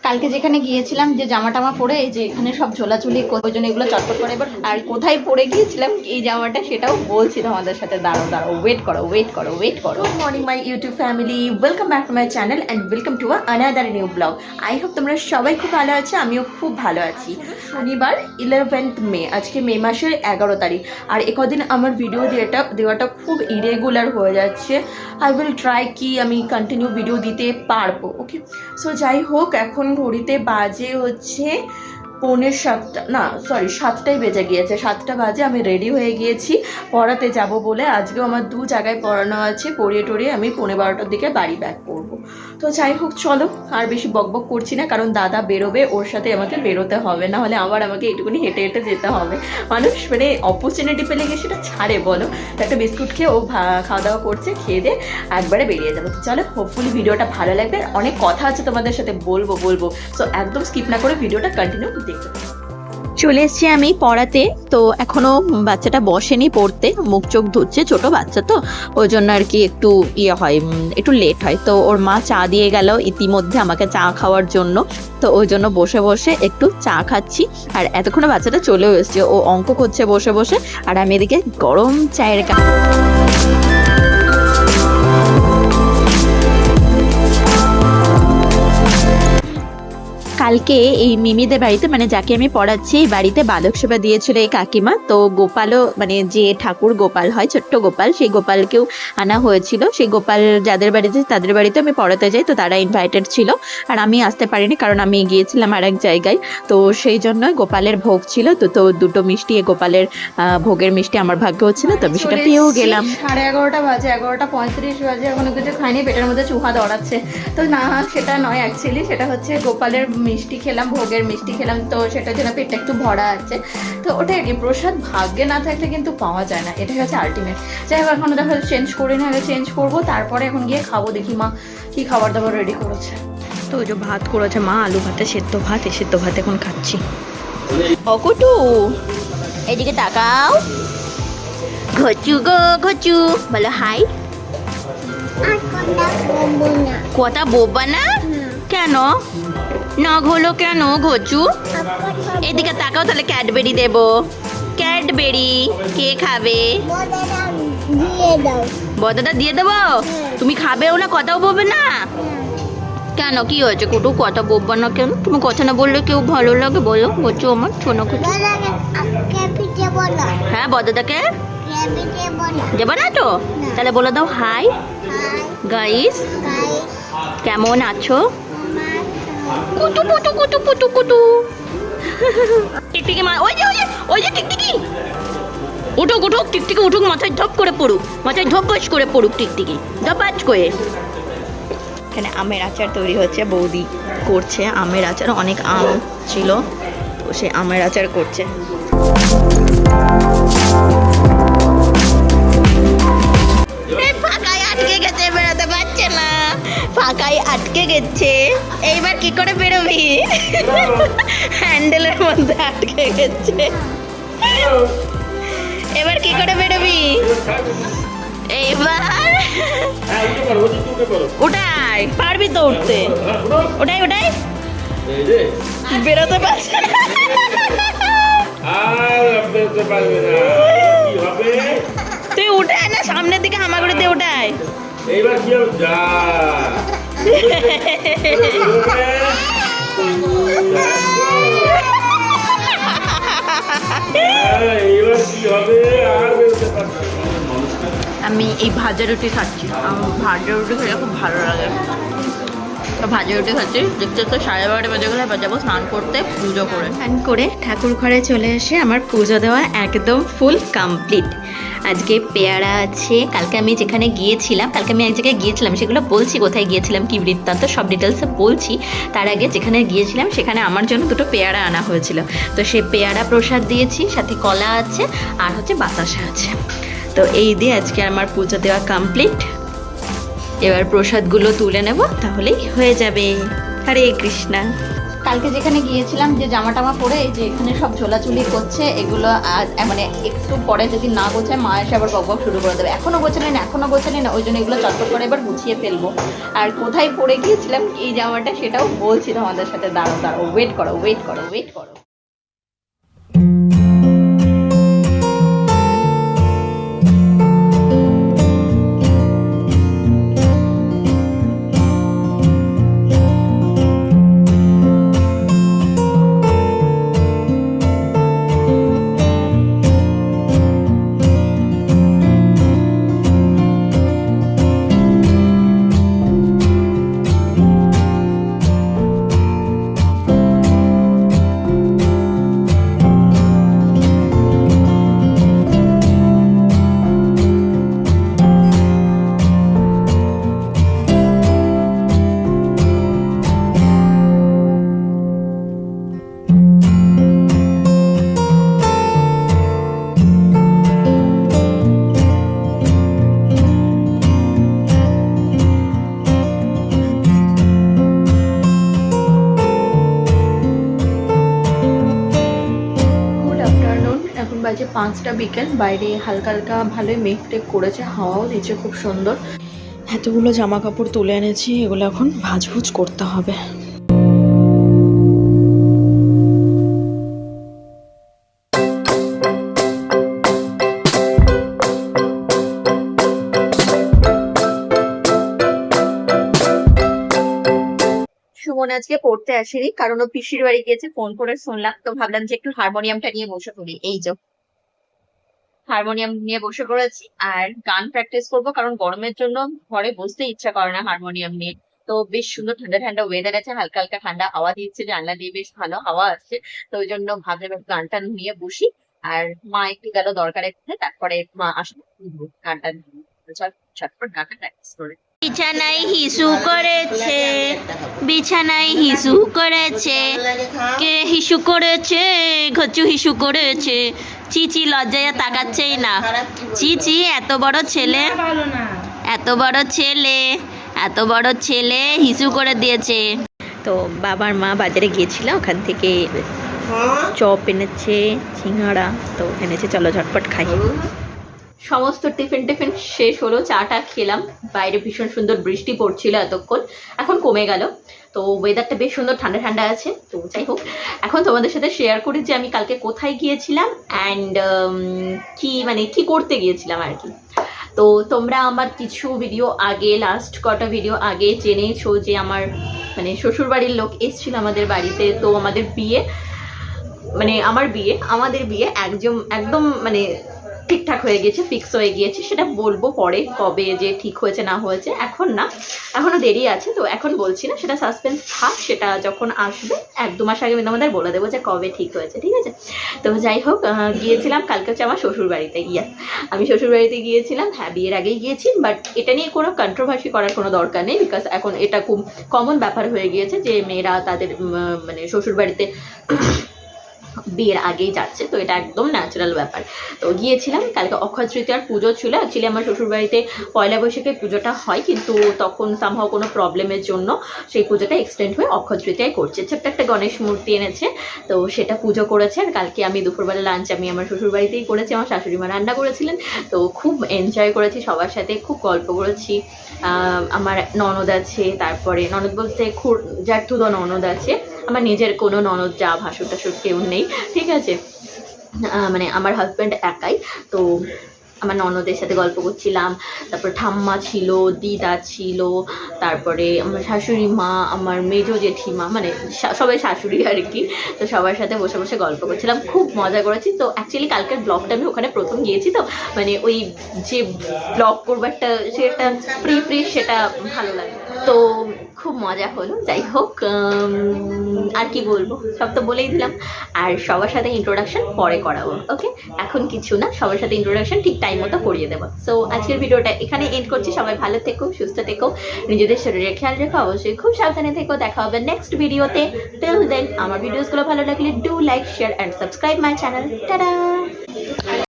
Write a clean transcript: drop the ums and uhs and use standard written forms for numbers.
কালকে যেখানে গিয়েছিলাম যে জামা টামা পরে এই যে এখানে সব ঝোলাঝুলি ওই জন্য এগুলো চটপট করে এবার আর কোথায় পরে গিয়েছিলাম এই জামাটা সেটাও বলছি তোমাদের সাথে। দাঁড়াও দাঁড়াও, ওয়েট করো ওয়েট করো ওয়েট করো। Good morning my YouTube family, welcome back to my channel and welcome to another new blog. I hope তোমরা সবাই খুব ভালো আছো, আমিও খুব ভালো আছি। শনিবার 11th মে, আজকে মে মাসের 11 তারিখ। আর একদিন আমার ভিডিও দেওয়াটা খুব ইরেগুলার হয়ে যাচ্ছে। আই উইল ট্রাই কি আমি কন্টিনিউ ভিডিও দিতে পারবো। ওকে, সো যাই হোক, এখন ঘড়িতে বাজে হচ্ছে 6:45, না সরি 7টাই বেজে গিয়েছে। 7টা বাজে, আমি রেডি হয়ে গিয়েছি পড়াতে যাব বলে। আজকেও আমার 2 জায়গায় পড়ানো আছে, পড়িয়ে টড়িয়ে আমি 12:30টার দিকে বাড়ি ব্যাক করবো। তো যাই হোক চলো, আর বেশি বকবক করছি না, কারণ দাদা বেরোবে, ওর সাথে আমাকে বেরোতে হবে, না হলে আবার আমাকে এইটুকুনি হেঁটে হেঁটে যেতে হবে। মানুষ মানে অপরচুনিটি পেলে গিয়ে সেটা ছাড়ে বলো। তো একটা বিস্কুট খেয়ে ও খাওয়া দাওয়া করছে, খেয়ে দিয়ে একবারে বেরিয়ে যাবো। তো চলো, হোপফুলি ভিডিওটা ভালো লাগবে। অনেক কথা আছে তোমাদের সাথে বলবো, সো একদম স্কিপ না করে ভিডিওটা কন্টিনিউ দেখতে পাবো। চলে এসছি আমি পড়াতে। তো এখনো বাচ্চাটা বসেনি পড়তে, মুখ চোখ ধুচ্ছে, ছোট বাচ্চা তো ওই জন্য আর কি একটু হয়, একটু লেট হয়। তো ওর মা চা দিয়ে গেল ইতিমধ্যে আমাকে চা খাওয়ার জন্য। তো ওই জন্য বসে বসে একটু চা খাচ্ছি। আর এতক্ষণে বাচ্চাটা চলেও এসছে, ও অঙ্ক করছে বসে বসে, আর আমি এদিকে গরম চায়ের কাপ। কালকে এই মিমিদের বাড়িতে, মানে যাকে আমি পড়াচ্ছি, এই বাড়িতে বালক সেবা দিয়েছিল এই কাকিমা। তো গোপালও, মানে যে ঠাকুর গোপাল হয়, ছোট্ট গোপাল, সেই গোপালকেও আনা হয়েছিল। সেই গোপাল যাদের বাড়িতে, তাদের বাড়িতে আমি পড়াতে যাই, তো তারা ইনভাইটেড ছিল। আর আমি আসতে পারিনি, কারণ আমি গিয়েছিলাম আর এক জায়গায়। তো সেই জন্য গোপালের ভোগ ছিল, তো দুটো মিষ্টি, গোপালের ভোগের মিষ্টি আমার ভাগ্য হচ্ছিল, তো আমি সেটা পেয়েও গেলাম। 11:30 বাজে, 11:35 বাজে, এখনো কিছু খাইনি, পেটের মধ্যে চুহা দৌড়াচ্ছে। তো না, সেটা নয় অ্যাকচুয়ালি, সেটা হচ্ছে গোপালের মিষ্টি খেলাম, ভোগের মিষ্টি খেলাম, তো সেটার জন্য পেটটা একটু ভরা আছে। তো ওটাই কি, প্রসাদ ভাগ্যে না থাকলে কিন্তু পাওয়া যায় না, এটা হচ্ছে আলটিমেট। যাই হোক, এখনো দেখা চেঞ্জ করে না, আগে চেঞ্জ করবো, তারপরে এখন গিয়ে খাবো। দেখি মা কি খাবার দাবার রেডি করেছে। তো ওই যে ভাত করেছে মা, আলু ভাতে, সেদ্ধ ভাত, এই সেদ্ধ ভাত এখন খাচ্ছি। অকুটু এদিকে তাকাও, ঘচু গো ঘচু, বলো হাই। কথা বোবা না কেন? নখ হলো কেন ঘচু? এদিকে তাকাও, তাহলে ক্যাডবেরি দেবো। ক্যাডবেরি কে খাবে? বদাটা দিয়ে দেবো। তুমি খাবেও না, কথাও বলবে না কেন? কি হয়েছে কুটু, কথা বলবো না কেন? তুমি কথা না বললে কেউ ভালো লাগে বলো ঘচু আমার ছোনো কুটু? হ্যাঁ, বদাদাকে দেবো না তো? তাহলে বলে দাও হাই গাইস, কেমন আছো? কুটু কুটু কুটু কুটু কুটু। টিকটিকি মা, ওই যে ওই যে টিকটিকি, উঠুক উঠুক, টিকটিকি উঠুক, মাথায় ধপ করে পড়ুক, মাথায় ধপাস করে পড়ুক টিকটিকি, ধপাস করে। এখানে আমের আচার তৈরি হচ্ছে, বৌদি করছে আমের আচার। অনেক আম ছিল, তো সে আমের আচার করছে। ফাঁকায় আটকে গেছে, বেরোতে পারছে না, ফাঁকায় আটকে গেছে। এইবার কি করে বেরোবি? হ্যান্ডেলের মধ্যে আটকে গেছে, এবার কি করে বেরোবি? এইবার ওটাই পারবি তো উঠতে, ওটাই ওটাই, বেরোতে পারছে না। তুই উঠায় না, সামনের দিকে হামাগুড়িতে উঠায়। এইবার কি হবে? যা আমি এই ভাজা রুটি খাচ্ছি, আমার ভাজা রুটি খেলে খুব ভালো লাগে। তো ভাজা রুটি খাচ্ছি, দেখতে তো 12:30 বাজে গেলে যাবো স্নান করতে, পুজো করে। স্নান করে ঠাকুর ঘরে চলে এসে আমার পুজো দেওয়া একদম ফুল কমপ্লিট। আজকে পেয়ারা আছে, কালকে আমি যেখানে গিয়েছিলাম, কালকে আমি এক জায়গায় গিয়েছিলাম, সেগুলো বলছি কোথায় গিয়েছিলাম, কি বৃত্তান্ত, সব ডিটেলসে বলছি। তার আগে যেখানে গিয়েছিলাম সেখানে আমার জন্য 2টো পেয়ারা আনা হয়েছিল, তো সেই পেয়ারা প্রসাদ দিয়েছি, সাথে কলা আছে আর হচ্ছে বাতাসা আছে। তো এই দিয়ে আজকে আমার পুজো দেওয়া কমপ্লিট। এবার প্রসাদগুলো তুলে নেব, তাহলেই হয়ে যাবে। হরে কৃষ্ণা। কালকে যেখানে গিয়েছিলাম যে জামা টামা পরে এই যে এখানে সব ঝোলাঝুলি করছে, এগুলো মানে একটু পরে যদি না গোছায় মা এসে আবার বক শুরু করে দেবে, এখনও গোছালেন না, ওই জন্য এগুলো চটপট করে এবার গুছিয়ে ফেলবো। আর কোথায় পরে গিয়েছিলাম এই জামাটা সেটাও বলছি তোমাদের সাথে, দাঁড়াও ওয়েট করো। বাজে 5টা বিকেল, বাইরে হালকা হালকা ভালোই মেঘ টেক করেছে, হাওয়াও দিচ্ছে খুব সুন্দর। এতগুলো জামা কাপড় তুলে এনেছি, এগুলো এখন ভাঁজভুজ করতে হবে। সুমন আজকে পড়তে আসেনি, কারণ ও পিসির বাড়ি গিয়েছে, ফোন করে শুনলাম, তো ভাবলাম যে একটু হারমোনিয়ামটা নিয়ে বসে পড়ি। এই যে হারমোনিয়াম নিয়ে বসে পড়েছি আর গান প্র্যাকটিস করবো, কারণ গরমের জন্য ঘরে বসতে ইচ্ছা করে না হারমোনিয়াম নিয়ে। তো বেশ সুন্দর ঠান্ডা ঠান্ডা ওয়েদার আছে, হালকা হালকা ঠান্ডা হাওয়া দিচ্ছে, জানলা দিয়ে বেশ ভালো হাওয়া আসছে। তো ওই জন্য ভাবলাম একটু গানটা নিয়ে বসি। আর মা একটু গেল দরকারে, তারপরে মা আসলে গানটা ছটপট গানটা প্র্যাকটিস করে। বিছানায় হিসু করেছে কে হিসু করেছে, ঘচু হিসু করেছে। চিচি লজ্জায় তাকাচ্ছেই না। চিচি এত বড় ছেলে হিসু করে দিয়েছে। তো বাবার মা বাজারে গিয়েছিল, ওখান থেকে চপ এনেছে, সিঙ্গাড়া, তো এনেছে, চলো ঝটপট খাই। সমস্ত টিফিন শেষ হলো, চাটা খেলাম। বাইরে ভীষণ সুন্দর বৃষ্টি পড়ছিল এতক্ষণ, এখন কমে গেল। তো ওয়েদারটা বেশ সুন্দর ঠান্ডা ঠান্ডা আছে। তো যাই হোক, এখন তোমাদের সাথে শেয়ার করি যে আমি কালকে কোথায় গিয়েছিলাম অ্যান্ড কি করতে গিয়েছিলাম আর কি। তো তোমরা আমার কিছু ভিডিও আগে, লাস্ট কটা ভিডিও আগে জেনেছো যে আমার শ্বশুরবাড়ির লোক এসেছিল আমাদের বাড়িতে। তো আমাদের বিয়ে একদম ঠিকঠাক হয়ে গেছে, ফিক্স হয়ে গিয়েছে। সেটা বলবো পরে কবে যে ঠিক হয়েছে না হয়েছে, এখন না, এখনো দেরি আছে। তো এখন বলছি না, সেটা সাসপেন্স থাক, সেটা যখন আসবে 1-2 মাস আগে আমি তোমাদের বলে দেবো যে কবে ঠিক হয়েছে, ঠিক আছে। তো যাই হোক, গিয়েছিলাম কালকে হচ্ছে আমার শ্বশুরবাড়িতে। আমি শ্বশুরবাড়িতে গিয়েছিলাম, হ্যাঁ বিয়ের আগেই গিয়েছি, বাট এটা নিয়ে কোনো কন্ট্রোভার্সি করার কোনো দরকার নেই, বিকজ এখন এটা খুব কমন ব্যাপার হয়ে গিয়েছে যে মেয়েরা তাদের শ্বশুরবাড়িতে বিয়ের আগেই যাচ্ছে। তো এটা একদম ন্যাচারাল ব্যাপার। তো গিয়েছিলাম কালকে, অক্ষয় তৃতীয়ার পুজো ছিল। অ্যাকচুয়ালি আমার শ্বশুরবাড়িতে পয়লা বৈশাখে পুজোটা হয়, কিন্তু তখন সামহাও কোনো প্রবলেমের জন্য সেই পুজোটা এক্সটেন্ড হয়ে অক্ষয় তৃতীয়ায় করছে। ছোট্ট একটা গণেশ মূর্তি এনেছে, তো সেটা পুজো করেছে। আর কালকে আমি দুপুরবেলা লাঞ্চ আমি আমার শ্বশুরবাড়িতেই করেছি, আমার শাশুড়ি মা রান্না করেছিলেন। তো খুব এনজয় করেছি সবার সাথে, খুব গল্প করেছি। আমার ননদ আছে, তারপরে ননদ বলতে জ্যাঠুদো ননদ আছে, আমার নিজের কোনো ননদ যা ভাসুর টাসুর কেউ নেই, ঠিক আছে। আমার হাজব্যান্ড একাই। তো আমার ননদের সাথে গল্প করছিলাম, তারপর ঠাম্মা ছিল, দিদা ছিল, তারপরে আমার শাশুড়ি মা, আমার মেজো জেঠিমা, সবাই শাশুড়ি আর কি। তো সবার সাথে বসে বসে গল্প করছিলাম, খুব মজা করেছি। তো অ্যাকচুয়ালি কালকের ব্লগটা আমি ওখানে প্রথম গিয়েছি, তো ওই যে ব্লগ করবারটা সেটা ফ্রি সেটা ভালো লাগে, তো খুব মজা হলো। যাই হোক, আর কি বলবো, সব তো বলেই দিলাম। আর সবার সাথে ইন্ট্রোডাকশন পরে করাবো, ওকে। এখন কিছু না, সবার সাথে ইন্ট্রোডাকশন ঠিক টাইম মতো করিয়ে দেবো। সো আজকের ভিডিওটা এখানে এন্ড করছি। সবাই ভালো থেকো, সুস্থ থেকো, নিজেদের শরীরের খেয়াল রেখো, অবশ্যই খুব সাবধানে থেকো। দেখা হবে নেক্সট ভিডিওতে। টিল দেন, আমার ভিডিওসগুলো ভালো লাগলে do like, share and subscribe my channel. Tata.